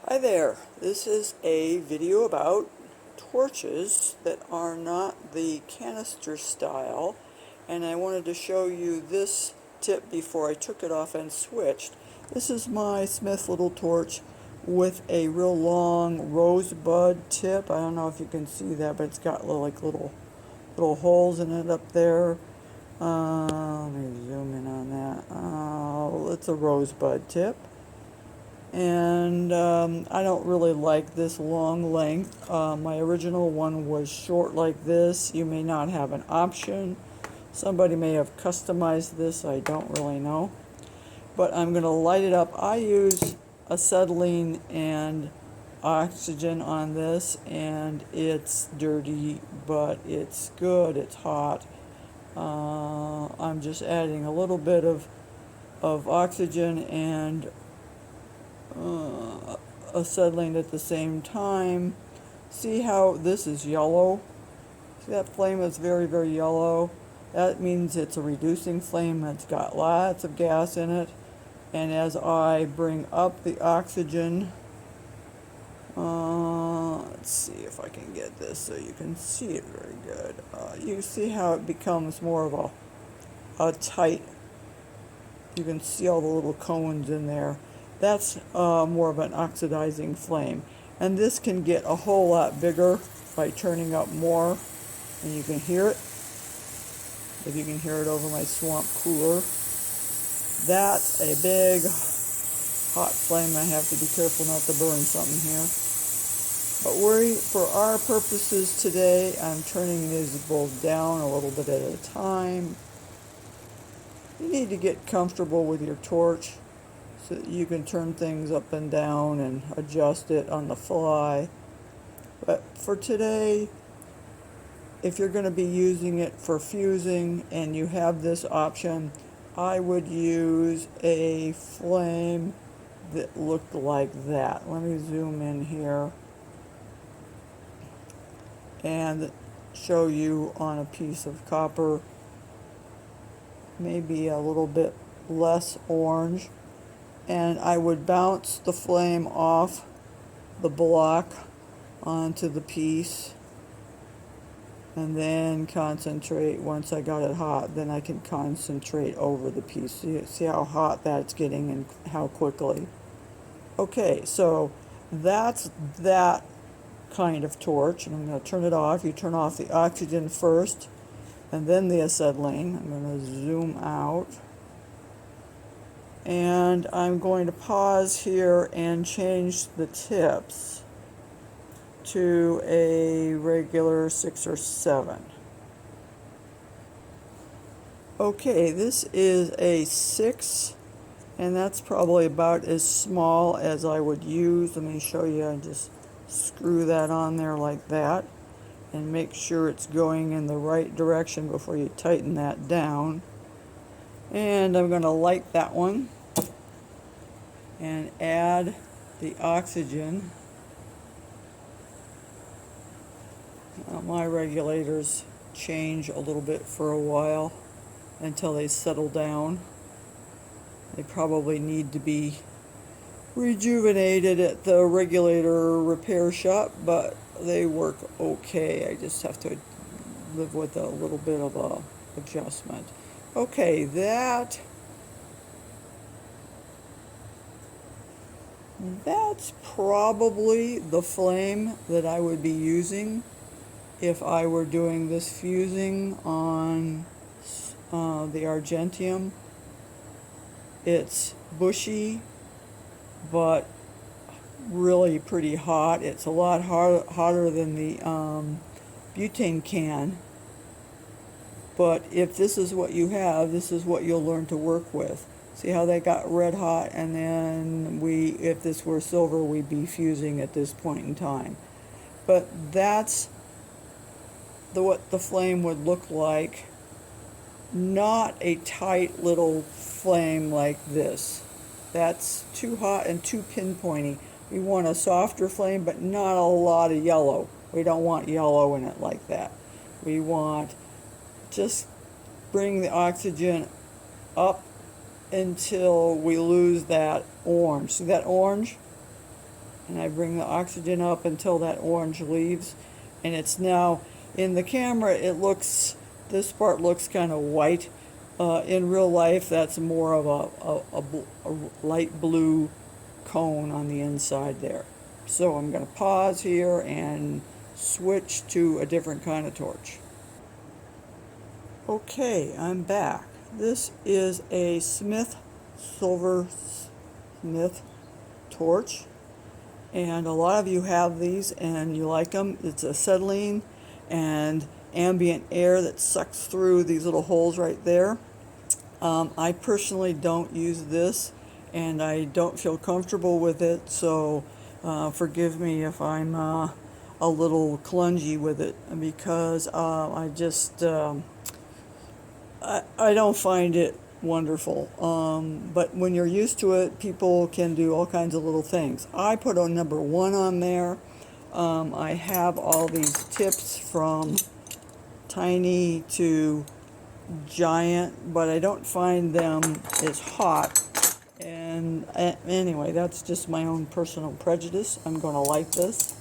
Hi there, this is a video about torches that are not the canister style, and I wanted to show you this tip before I took it off and switched. This is my Smith little torch with a real long rosebud tip. I don't know if you can see that, but it's got little holes in it up there. Let me zoom in on that. It's a rosebud tip. And I don't really like this long length. My original one was short like this. You may not have an option. Somebody may have customized this, I don't really know. But I'm going to light it up. I use acetylene and oxygen on this, and it's dirty, but it's good, it's hot. I'm just adding a little bit of oxygen and acetylene at the same time. See how this is yellow? See that flame is very, very yellow? That means it's a reducing flame. It's got lots of gas in it. And as I bring up the oxygen, let's see if I can get this so you can see it very good. You see how it becomes more of a tight, you can see all the little cones in there. That's more of an oxidizing flame. And this can get a whole lot bigger by turning up more. And you can hear it. If you can hear it over my swamp cooler. That's a big hot flame. I have to be careful not to burn something here. But for our purposes today, I'm turning these both down a little bit at a time. You need to get comfortable with your torch so that you can turn things up and down and adjust it on the fly. But for today, if you're going to be using it for fusing and you have this option, I would use a flame that looked like that. Let me zoom in here and show you on a piece of copper, maybe a little bit less orange. And I would bounce the flame off the block onto the piece and then concentrate. Once I got it hot, then I can concentrate over the piece. See how hot that's getting and how quickly. Okay, so that's that kind of torch, and I'm going to turn it off. You turn off the oxygen first and then the acetylene. I'm going to zoom out. And I'm going to pause here and change the tips to a regular 6 or 7. Okay, this is a 6, and that's probably about as small as I would use. Let me show you. I just screw that on there like that and make sure it's going in the right direction before you tighten that down. And I'm going to light that one and add the oxygen. My regulators change a little bit for a while until they settle down. They probably need to be rejuvenated at the regulator repair shop, but they work okay. I just have to live with a little bit of a adjustment. Okay, that's probably the flame that I would be using if I were doing this fusing on the argentium. It's bushy, but really pretty hot. It's a lot hotter than the butane can. But if this is what you have, this is what you'll learn to work with. See how they got red hot, and then if this were silver, we'd be fusing at this point in time. But that's what the flame would look like. Not a tight little flame like this. That's too hot and too pinpointy. We want a softer flame, but not a lot of yellow. We don't want yellow in it like that. We want, just bring the oxygen up until we lose that orange. See that orange? and I bring the oxygen up until that orange leaves, and it's now, in the camera it looks, this part looks kind of white. In real life that's more of a light blue cone on the inside there. So I'm going to pause here and switch to a different kind of torch. Okay, I'm back. This is a Silversmith torch, and a lot of you have these and you like them. It's acetylene and ambient air that sucks through these little holes right there. I personally don't use this, and I don't feel comfortable with it, so forgive me if I'm a little clungy with it, because I just I don't find it wonderful. But when you're used to it, people can do all kinds of little things. I put a number 1 on there. I have all these tips from tiny to giant, but I don't find them as hot. And anyway, that's just my own personal prejudice. I'm going to light this,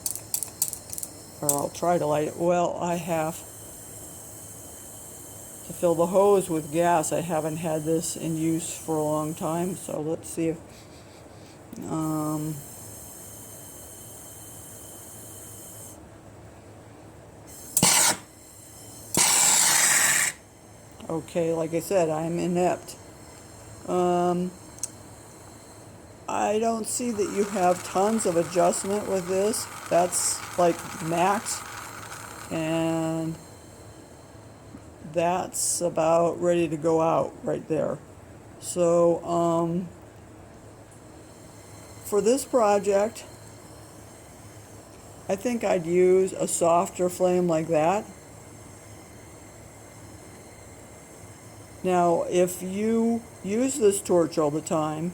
or I'll try to light it. Well, I have to fill the hose with gas. I haven't had this in use for a long time, so let's see if okay, like I said, I'm inept. I don't see that you have tons of adjustment with this. That's like max, and that's about ready to go out right there. So for this project, I think I'd use a softer flame like that. Now, if you use this torch all the time,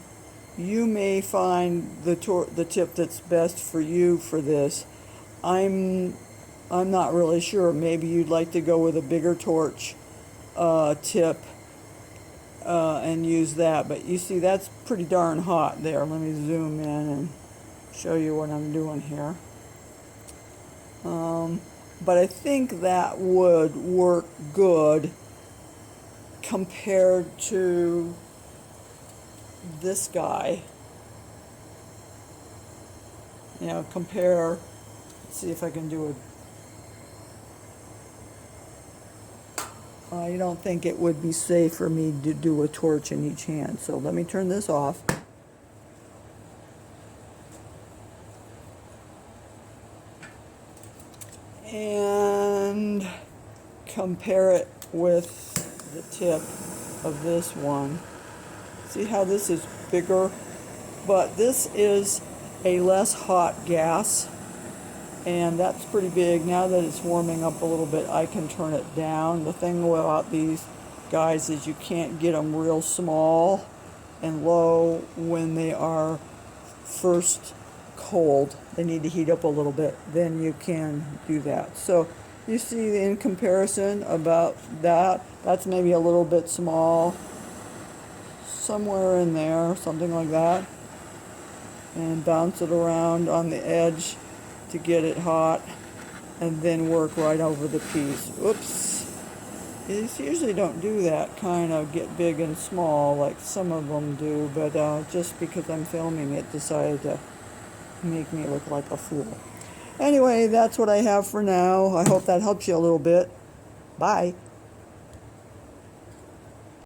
you may find the tip that's best for you for this. I'm not really sure. Maybe you'd like to go with a bigger torch tip and use that. But you see, that's pretty darn hot there. Let me zoom in and show you what I'm doing here. But I think that would work good compared to this guy. You know, compare, let's see if I can do it. I don't think it would be safe for me to do a torch in each hand, so let me turn this off. And compare it with the tip of this one. See how this is bigger? But this is a less hot gas, and that's pretty big. Now that it's warming up a little bit, I can turn it down. The thing about these guys is you can't get them real small and low when they are first cold. They need to heat up a little bit, then you can do that. So you see in comparison about that, that's maybe a little bit small, somewhere in there, something like that, and bounce it around on the edge to get it hot, and then work right over the piece. Oops, these usually don't do that, kind of get big and small like some of them do, but just because I'm filming it, decided to make me look like a fool. Anyway, that's what I have for now. I hope that helps you a little bit. Bye.